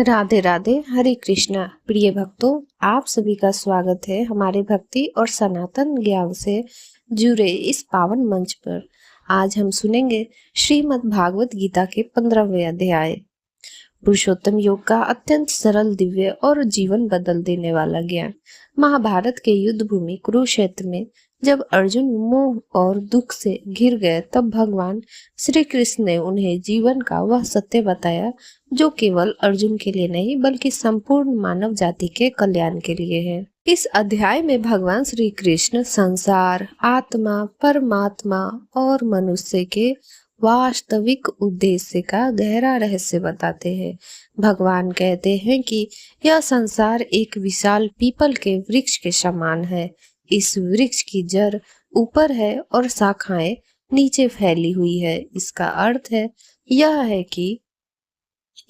राधे राधे। हरे कृष्णा। प्रिय भक्तों, आप सभी का स्वागत है हमारे भक्ति और सनातन ज्ञान से जुड़े इस पावन मंच पर। आज हम सुनेंगे श्रीमद् भागवत गीता के 15वें अध्याय पुरुषोत्तम योग का अत्यंत सरल, दिव्य और जीवन बदल देने वाला ज्ञान। महाभारत के युद्ध भूमि कुरुक्षेत्र में जब अर्जुन मोह और दुख से घिर गए, तब भगवान श्री कृष्ण ने उन्हें जीवन का वह सत्य बताया जो केवल अर्जुन के लिए नहीं बल्कि संपूर्ण मानव जाति के कल्याण के लिए है। इस अध्याय में भगवान श्री कृष्ण संसार, आत्मा, परमात्मा और मनुष्य के वास्तविक उद्देश्य का गहरा रहस्य बताते हैं। भगवान कहते हैं कि यह संसार एक विशाल पीपल के वृक्ष के समान है। इस वृक्ष की जड़ ऊपर है और शाखाएं नीचे फैली हुई है। इसका अर्थ यह है कि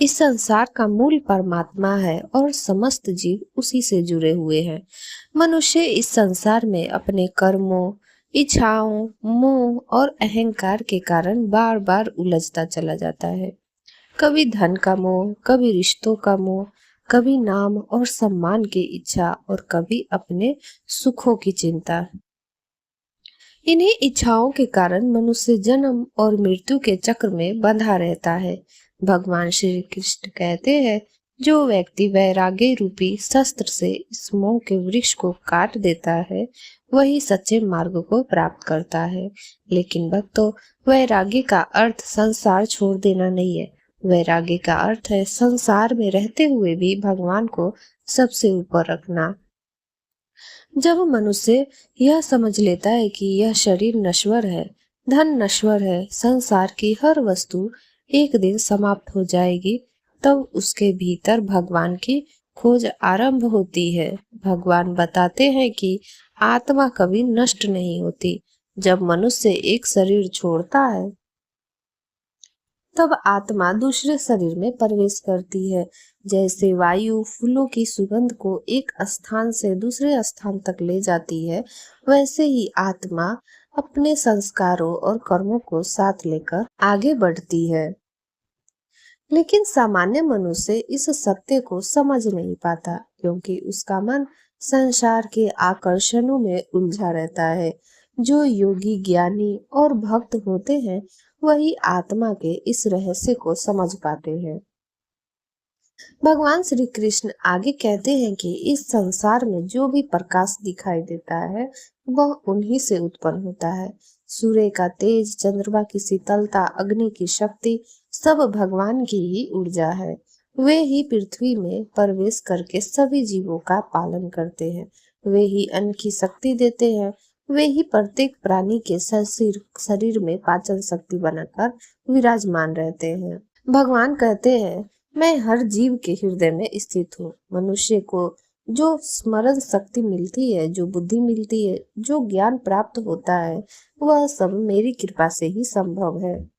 इस संसार का मूल परमात्मा है और समस्त जीव उसी से जुड़े हुए हैं। मनुष्य इस संसार में अपने कर्मों, इच्छाओं, मोह और अहंकार के कारण बार बार उलझता चला जाता है। कभी धन का मोह, कभी रिश्तों का मोह, कभी नाम और सम्मान की इच्छा और कभी अपने सुखों की चिंता। इन्हीं इच्छाओं के कारण मनुष्य जन्म और मृत्यु के चक्र में बंधा रहता है। भगवान श्री कृष्ण कहते हैं, जो व्यक्ति वैराग्य रूपी शस्त्र से इस मोह के वृक्ष को काट देता है, वही सच्चे मार्ग को प्राप्त करता है। लेकिन भक्तों, वैराग्य का अर्थ संसार छोड़ देना नहीं है। वैराग्य का अर्थ है संसार में रहते हुए भी भगवान को सबसे ऊपर रखना। जब मनुष्य यह समझ लेता है कि यह शरीर नश्वर है, धन नश्वर है, संसार की हर वस्तु एक दिन समाप्त हो जाएगी, तब उसके भीतर भगवान की खोज आरंभ होती है। भगवान बताते हैं कि आत्मा कभी नष्ट नहीं होती। जब मनुष्य एक शरीर छोड़ता है, तब आत्मा दूसरे शरीर में प्रवेश करती है। जैसे वायु फूलों की सुगंध को एक स्थान से दूसरे स्थान तक ले जाती है, वैसे ही आत्मा अपने संस्कारों और कर्मों को साथ लेकर आगे बढ़ती है। लेकिन सामान्य मनुष्य इस सत्य को समझ नहीं पाता, क्योंकि उसका मन संसार के आकर्षणों में उलझा रहता है। जो योगी, ज्ञानी और भक्त होते हैं, वही आत्मा के इस रहस्य को समझ पाते हैं। भगवान श्री कृष्ण आगे कहते हैं कि इस संसार में जो भी प्रकाश दिखाई देता है, वह उन्हीं से उत्पन्न होता है। सूर्य का तेज, चंद्रमा की शीतलता, अग्नि की शक्ति सब भगवान की ही ऊर्जा है। वे ही पृथ्वी में प्रवेश करके सभी जीवों का पालन करते हैं। वे ही अन्न की शक्ति देते हैं। वे ही प्रत्येक प्राणी के शरीर में पाचन शक्ति बनाकर विराजमान रहते हैं। भगवान कहते हैं, मैं हर जीव के हृदय में स्थित हूँ। मनुष्य को जो स्मरण शक्ति मिलती है, जो बुद्धि मिलती है, जो ज्ञान प्राप्त होता है, वह सब मेरी कृपा से ही संभव है।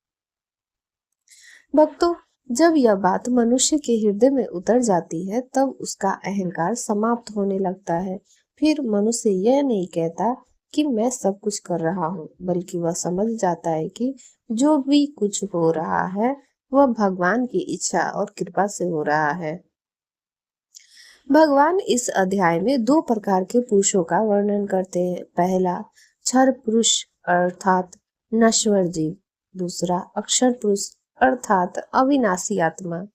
भक्तों, जब यह बात मनुष्य के हृदय में उतर जाती है, तब उसका अहंकार समाप्त होने लगता है। फिर मनुष्य यह नहीं कहता कि मैं सब कुछ कर रहा हूँ, बल्कि वह समझ जाता है कि जो भी कुछ हो रहा है, वह भगवान की इच्छा और कृपा से हो रहा है। भगवान इस अध्याय में दो प्रकार के पुरुषों का वर्णन करते हैं। पहला क्षर पुरुष अर्थात नश्वर जीव, दूसरा अक्षर पुरुष अर्थात अविनाशी आत्मा।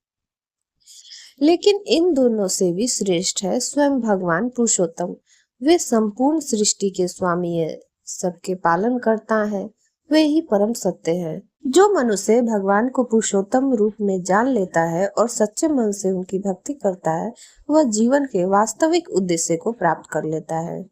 लेकिन इन दोनों से भी श्रेष्ठ है स्वयं भगवान पुरुषोत्तम। वे संपूर्ण सृष्टि के स्वामी है, सबके पालन करता है। वे ही परम सत्य है। जो मनुष्य भगवान को पुरुषोत्तम रूप में जान लेता है और सच्चे मन से उनकी भक्ति करता है, वह जीवन के वास्तविक उद्देश्य को प्राप्त कर लेता है।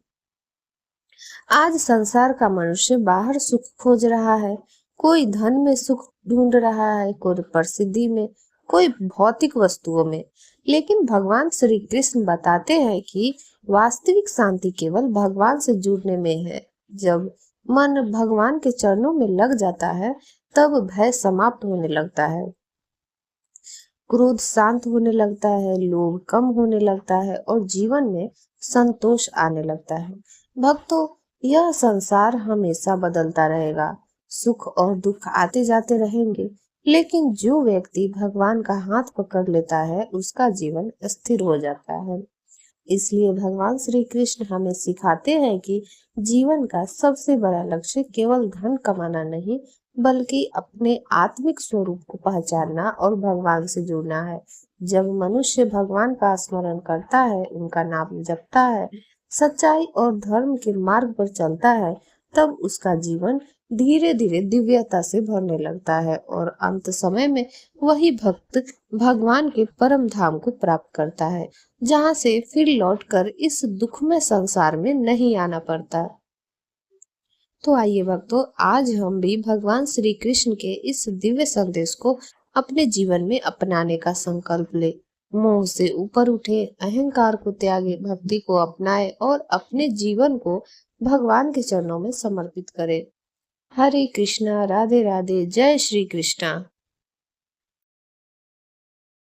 आज संसार का मनुष्य बाहर सुख खोज रहा है। कोई धन में सुख ढूंढ रहा है, कोई प्रसिद्धि में, कोई भौतिक वस्तुओं में। लेकिन भगवान श्री कृष्ण बताते हैं कि वास्तविक शांति केवल भगवान से जुड़ने में है। जब मन भगवान के चरणों में लग जाता है, तब भय समाप्त होने लगता है, क्रोध शांत होने लगता है, लोभ कम होने लगता है और जीवन में संतोष आने लगता है। भक्तों, यह संसार हमेशा बदलता रहेगा। सुख और दुख आते जाते रहेंगे, लेकिन जो व्यक्ति भगवान का हाथ पकड़ लेता है उसका जीवन स्थिर हो जाता है। इसलिए भगवान श्री कृष्ण हमें सिखाते हैं कि जीवन का सबसे बड़ा लक्ष्य केवल धन कमाना नहीं, बल्कि अपने आत्मिक स्वरूप को पहचानना और भगवान से जुड़ना है। जब मनुष्य भगवान का स्मरण करता है, उनका नाम जपता है, सच्चाई और धर्म के मार्ग पर चलता है, तब उसका जीवन धीरे धीरे दिव्यता से भरने लगता है और अंत समय में वही भक्त भगवान के परम धाम को प्राप्त करता है, जहाँ से फिर लौटकर इस दुखमय संसार में नहीं आना पड़ता। तो आइए भक्तों, आज हम भी भगवान श्री कृष्ण के इस दिव्य संदेश को अपने जीवन में अपनाने का संकल्प ले। मोह से ऊपर उठे, अहंकार को त्यागे, भक्ति को अपनाए और अपने जीवन को भगवान के चरणों में समर्पित करें। हरे कृष्णा, राधे राधे, जय श्री कृष्णा।